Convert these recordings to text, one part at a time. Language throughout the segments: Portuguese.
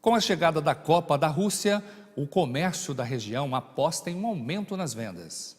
Com a chegada da Copa da Rússia, o comércio da região aposta em um aumento nas vendas.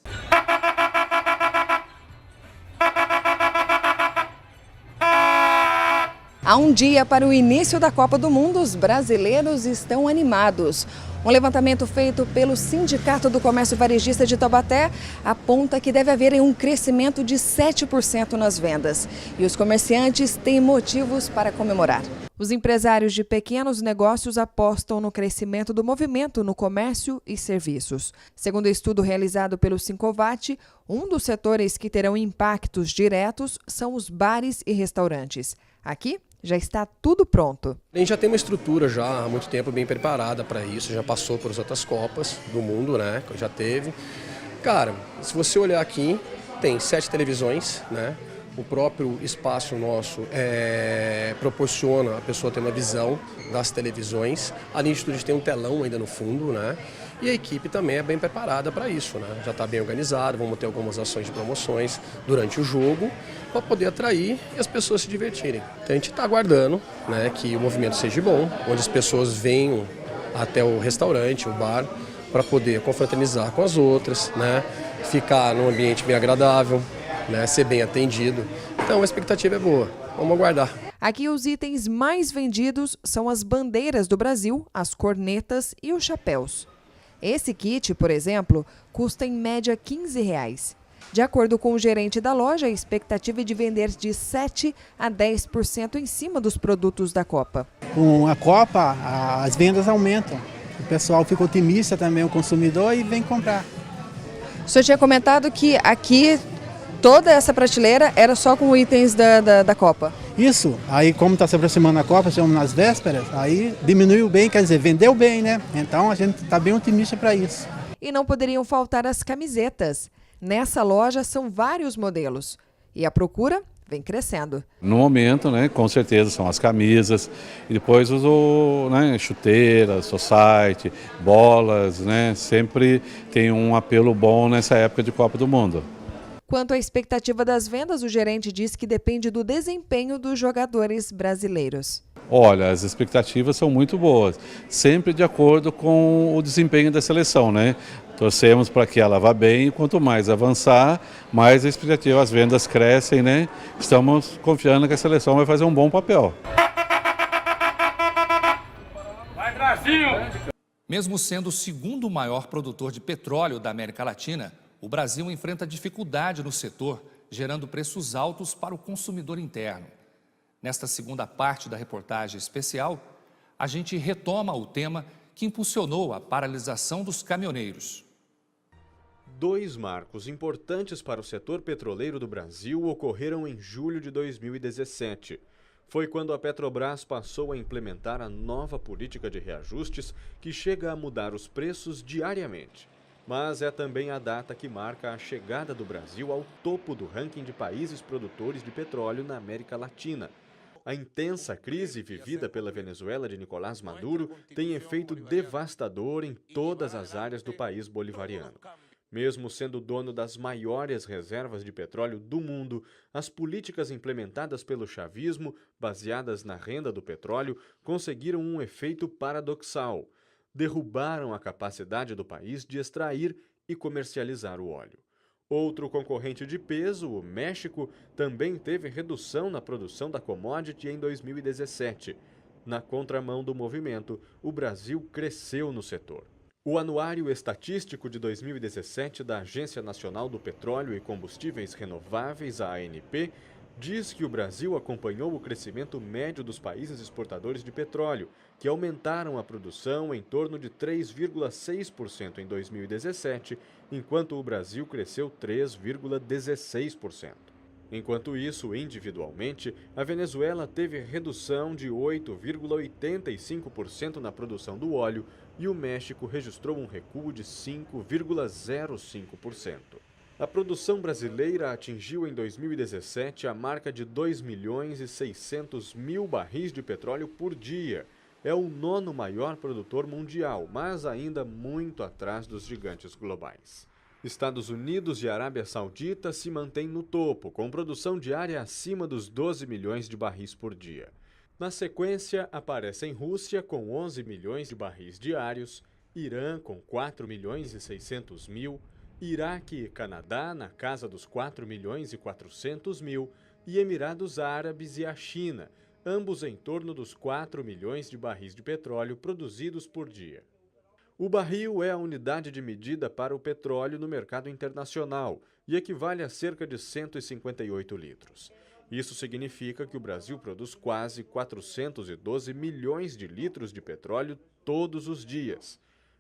Há um dia para o início da Copa do Mundo, os brasileiros estão animados. Um levantamento feito pelo Sindicato do Comércio Varejista de Taubaté aponta que deve haver um crescimento de 7% nas vendas. E os comerciantes têm motivos para comemorar. Os empresários de pequenos negócios apostam no crescimento do movimento no comércio e serviços. Segundo o estudo realizado pelo Sincovat, um dos setores que terão impactos diretos são os bares e restaurantes. Aqui já está tudo pronto. A gente já tem uma estrutura já há muito tempo bem preparada para isso, já passou por outras Copas do mundo, né? Já teve. Cara, se você olhar aqui, tem 7 televisões, né? O próprio espaço nosso proporciona a pessoa ter uma visão das televisões. Além disso, a gente tem um telão ainda no fundo, né? E a equipe também é bem preparada para isso, né? Já está bem organizado, vamos ter algumas ações de promoções durante o jogo para poder atrair e as pessoas se divertirem. Então a gente está aguardando, né, que o movimento seja bom, onde as pessoas venham até o restaurante, o bar, para poder confraternizar com as outras, né? Ficar num ambiente bem agradável, né, ser bem atendido. Então a expectativa é boa, vamos aguardar. Aqui os itens mais vendidos são as bandeiras do Brasil, as cornetas e os chapéus. Esse kit, por exemplo, custa em média R$ 15. De acordo com o gerente da loja, a expectativa é de vender de 7% a 10% em cima dos produtos da Copa. Com a Copa, as vendas aumentam. O pessoal fica otimista também, o consumidor, e vem comprar. O senhor tinha comentado que aqui toda essa prateleira era só com itens da Copa. Isso, aí como está se aproximando a Copa, estamos nas vésperas, aí diminuiu bem, quer dizer, vendeu bem, né? Então a gente está bem otimista para isso. E não poderiam faltar as camisetas. Nessa loja são vários modelos e a procura vem crescendo. No momento, né, com certeza são as camisas e depois chuteiras, society, bolas, né? Sempre tem um apelo bom nessa época de Copa do Mundo. Quanto à expectativa das vendas, o gerente diz que depende do desempenho dos jogadores brasileiros. Olha, as expectativas são muito boas, sempre de acordo com o desempenho da seleção, né? Torcemos para que ela vá bem e quanto mais avançar, mais a expectativa, as vendas crescem, né? Estamos confiando que a seleção vai fazer um bom papel. Vai, Brasil! Mesmo sendo o segundo maior produtor de petróleo da América Latina, o Brasil enfrenta dificuldade no setor, gerando preços altos para o consumidor interno. Nesta segunda parte da reportagem especial, a gente retoma o tema que impulsionou a paralisação dos caminhoneiros. 2 marcos importantes para o setor petroleiro do Brasil ocorreram em julho de 2017. Foi quando a Petrobras passou a implementar a nova política de reajustes que chega a mudar os preços diariamente. Mas é também a data que marca a chegada do Brasil ao topo do ranking de países produtores de petróleo na América Latina. A intensa crise vivida pela Venezuela de Nicolás Maduro tem efeito devastador em todas as áreas do país bolivariano. Mesmo sendo dono das maiores reservas de petróleo do mundo, as políticas implementadas pelo chavismo, baseadas na renda do petróleo, conseguiram um efeito paradoxal. Derrubaram a capacidade do país de extrair e comercializar o óleo. Outro concorrente de peso, o México, também teve redução na produção da commodity em 2017. Na contramão do movimento, o Brasil cresceu no setor. O Anuário Estatístico de 2017 da Agência Nacional do Petróleo e Combustíveis Renováveis, a ANP, diz que o Brasil acompanhou o crescimento médio dos países exportadores de petróleo, que aumentaram a produção em torno de 3,6% em 2017, enquanto o Brasil cresceu 3,16%. Enquanto isso, individualmente, a Venezuela teve redução de 8,85% na produção do óleo e o México registrou um recuo de 5,05%. A produção brasileira atingiu em 2017 a marca de 2.600.000 barris de petróleo por dia. É o 9º maior produtor mundial, mas ainda muito atrás dos gigantes globais. Estados Unidos e Arábia Saudita se mantêm no topo, com produção diária acima dos 12 milhões de barris por dia. Na sequência, aparecem Rússia com 11 milhões de barris diários, Irã com 4 milhões e 600 mil, Iraque e Canadá na casa dos 4 milhões e 400 mil e Emirados Árabes e a China, ambos em torno dos 4 milhões de barris de petróleo produzidos por dia. O barril é a unidade de medida para o petróleo no mercado internacional e equivale a cerca de 158 litros. Isso significa que o Brasil produz quase 412 milhões de litros de petróleo todos os dias.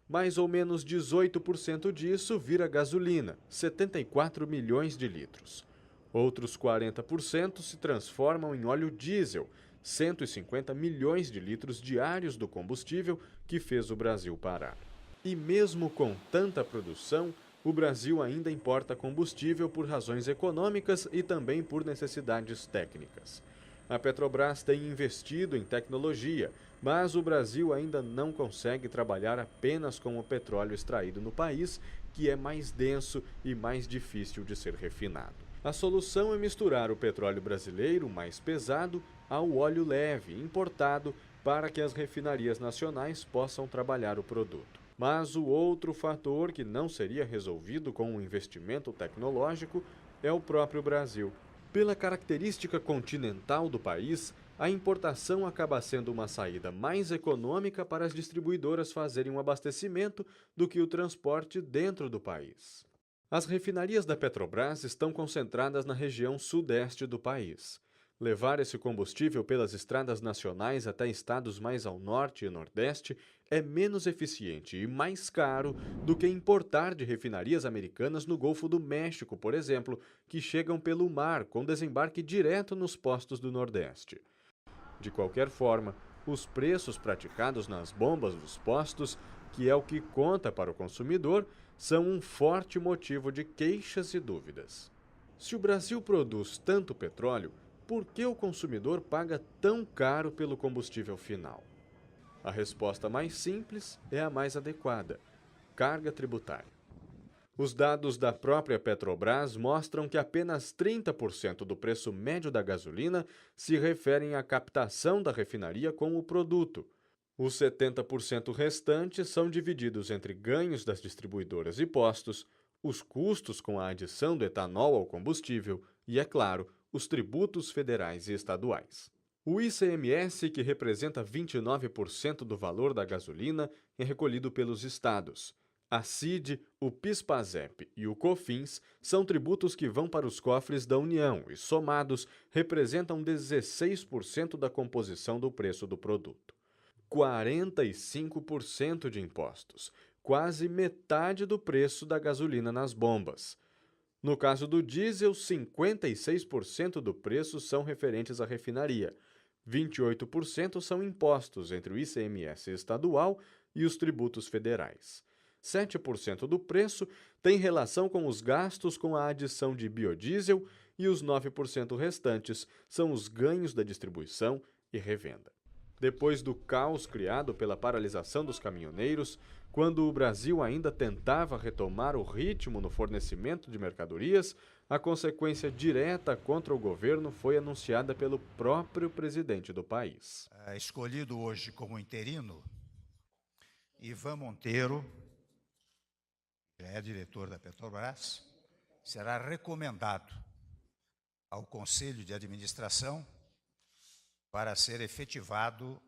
Mais ou menos 18% disso vira gasolina, 74 milhões de litros. Outros 40% se transformam em óleo diesel, 150 milhões de litros diários do combustível que fez o Brasil parar. E mesmo com tanta produção, o Brasil ainda importa combustível por razões econômicas e também por necessidades técnicas. A Petrobras tem investido em tecnologia, mas o Brasil ainda não consegue trabalhar apenas com o petróleo extraído no país, que é mais denso e mais difícil de ser refinado. A solução é misturar o petróleo brasileiro mais pesado ao óleo leve, importado, para que as refinarias nacionais possam trabalhar o produto. Mas o outro fator que não seria resolvido com um investimento tecnológico é o próprio Brasil. Pela característica continental do país, a importação acaba sendo uma saída mais econômica para as distribuidoras fazerem um abastecimento do que o transporte dentro do país. As refinarias da Petrobras estão concentradas na região sudeste do país. Levar esse combustível pelas estradas nacionais até estados mais ao norte e nordeste é menos eficiente e mais caro do que importar de refinarias americanas no Golfo do México, por exemplo, que chegam pelo mar com desembarque direto nos postos do Nordeste. De qualquer forma, os preços praticados nas bombas dos postos, que é o que conta para o consumidor, são um forte motivo de queixas e dúvidas. Se o Brasil produz tanto petróleo, por que o consumidor paga tão caro pelo combustível final? A resposta mais simples é a mais adequada: carga tributária. Os dados da própria Petrobras mostram que apenas 30% do preço médio da gasolina se referem à captação da refinaria com o produto. Os 70% restantes são divididos entre ganhos das distribuidoras e postos, os custos com a adição do etanol ao combustível e, é claro, os tributos federais e estaduais. O ICMS, que representa 29% do valor da gasolina, é recolhido pelos estados. A CID, o PIS/PASEP e o COFINS são tributos que vão para os cofres da União e, somados, representam 16% da composição do preço do produto. 45% de impostos, quase metade do preço da gasolina nas bombas. No caso do diesel, 56% do preço são referentes à refinaria. 28% são impostos entre o ICMS estadual e os tributos federais. 7% do preço tem relação com os gastos com a adição de biodiesel e os 9% restantes são os ganhos da distribuição e revenda. Depois do caos criado pela paralisação dos caminhoneiros, quando o Brasil ainda tentava retomar o ritmo no fornecimento de mercadorias, a consequência direta contra o governo foi anunciada pelo próprio presidente do país. Escolhido hoje como interino, Ivan Monteiro, que é diretor da Petrobras, será recomendado ao Conselho de Administração para ser efetivado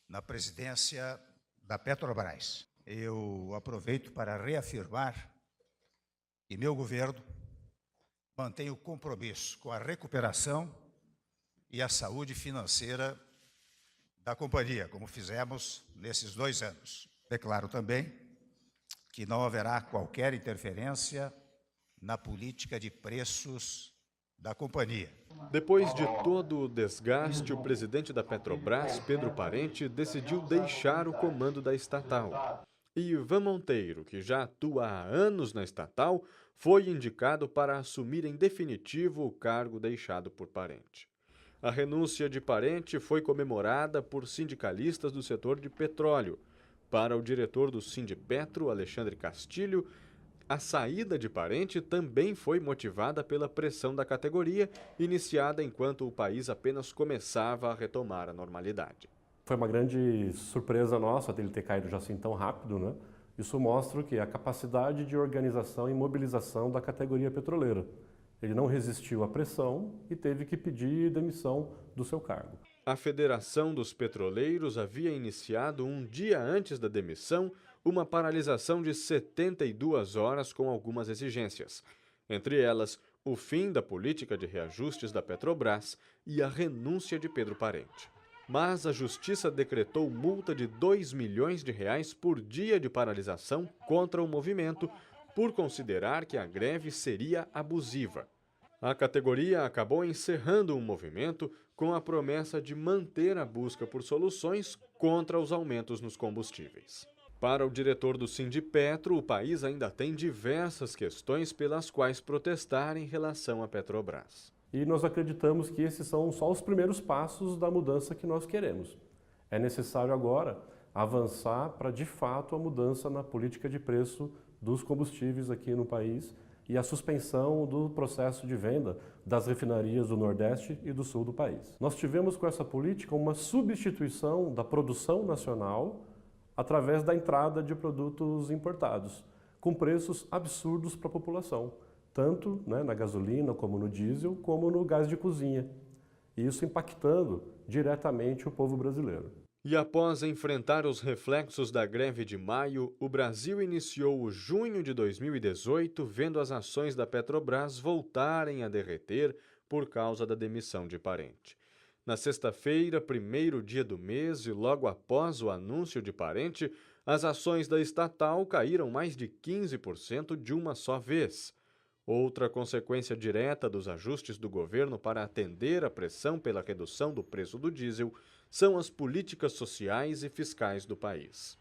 na presidência da Petrobras. Eu aproveito para reafirmar que meu governo mantém o compromisso com a recuperação e a saúde financeira da companhia, como fizemos nesses 2 anos. Declaro também que não haverá qualquer interferência na política de preços da companhia. Depois de todo o desgaste, o presidente da Petrobras, Pedro Parente, decidiu deixar o comando da estatal. E Ivan Monteiro, que já atua há anos na estatal, foi indicado para assumir em definitivo o cargo deixado por Parente. A renúncia de Parente foi comemorada por sindicalistas do setor de petróleo. Para o diretor do Sindipetro, Alexandre Castilho, A saída de Parente também foi motivada pela pressão da categoria, iniciada enquanto o país apenas começava a retomar a normalidade. Foi uma grande surpresa nossa dele ter caído já assim tão rápido, né? Isso mostra a capacidade de organização e mobilização da categoria petroleira. Ele não resistiu à pressão e teve que pedir demissão do seu cargo. A Federação dos Petroleiros havia iniciado um dia antes da demissão uma paralisação de 72 horas com algumas exigências. Entre elas, o fim da política de reajustes da Petrobras e a renúncia de Pedro Parente. Mas a Justiça decretou multa de R$2 milhões por dia de paralisação contra o movimento, por considerar que a greve seria abusiva. A categoria acabou encerrando o movimento com a promessa de manter a busca por soluções contra os aumentos nos combustíveis. Para o diretor do Sindipetro, o país ainda tem diversas questões pelas quais protestar em relação à Petrobras. E nós acreditamos que esses são só os primeiros passos da mudança que nós queremos. É necessário agora avançar para, de fato, a mudança na política de preço dos combustíveis aqui no país e a suspensão do processo de venda das refinarias do Nordeste e do Sul do país. Nós tivemos com essa política uma substituição da produção nacional através da entrada de produtos importados, com preços absurdos para a população, tanto na gasolina, como no diesel, como no gás de cozinha. E isso impactando diretamente o povo brasileiro. E após enfrentar os reflexos da greve de maio, o Brasil iniciou o junho de 2018 vendo as ações da Petrobras voltarem a derreter por causa da demissão de Parente. Na sexta-feira, primeiro dia do mês e logo após o anúncio de Parente, as ações da estatal caíram mais de 15% de uma só vez. Outra consequência direta dos ajustes do governo para atender a pressão pela redução do preço do diesel são as políticas sociais e fiscais do país.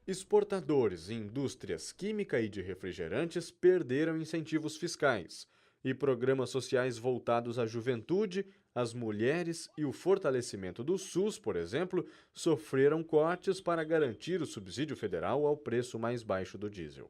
Exportadores e indústrias química e de refrigerantes perderam incentivos fiscais, e programas sociais voltados à juventude, às mulheres e o fortalecimento do SUS, por exemplo, sofreram cortes para garantir o subsídio federal ao preço mais baixo do diesel.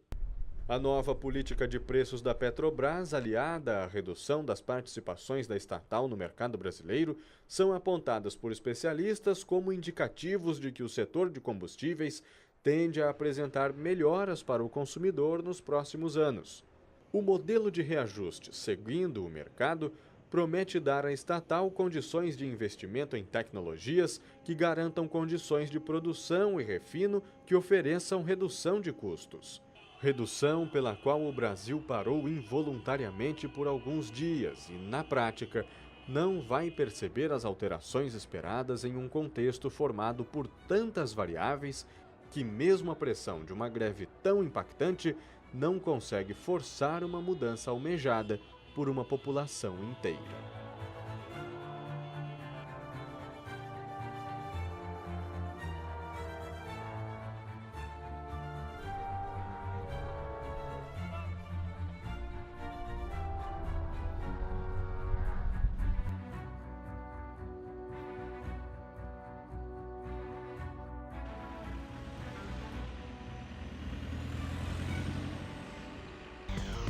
A nova política de preços da Petrobras, aliada à redução das participações da estatal no mercado brasileiro, são apontadas por especialistas como indicativos de que o setor de combustíveis tende a apresentar melhoras para o consumidor nos próximos anos. O modelo de reajuste, seguindo o mercado, promete dar à estatal condições de investimento em tecnologias que garantam condições de produção e refino que ofereçam redução de custos. Redução pela qual o Brasil parou involuntariamente por alguns dias e, na prática, não vai perceber as alterações esperadas em um contexto formado por tantas variáveis que mesmo a pressão de uma greve tão impactante não consegue forçar uma mudança almejada por uma população inteira.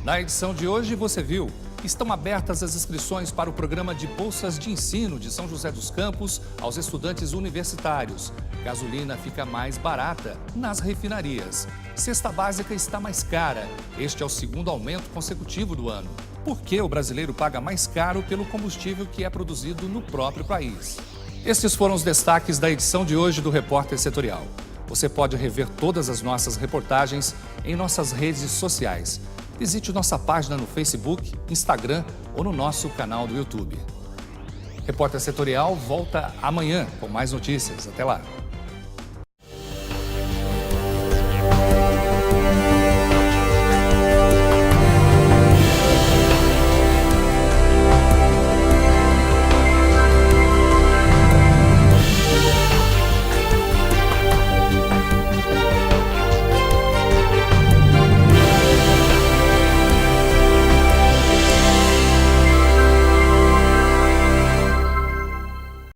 Na edição de hoje, você viu, estão abertas as inscrições para o programa de bolsas de ensino de São José dos Campos aos estudantes universitários. Gasolina fica mais barata nas refinarias. Cesta básica está mais cara. Este é o segundo aumento consecutivo do ano. Por que o brasileiro paga mais caro pelo combustível que é produzido no próprio país? Estes foram os destaques da edição de hoje do Repórter Setorial. Você pode rever todas as nossas reportagens em nossas redes sociais. Visite nossa página no Facebook, Instagram ou no nosso canal do YouTube. Repórter Setorial volta amanhã com mais notícias. Até lá!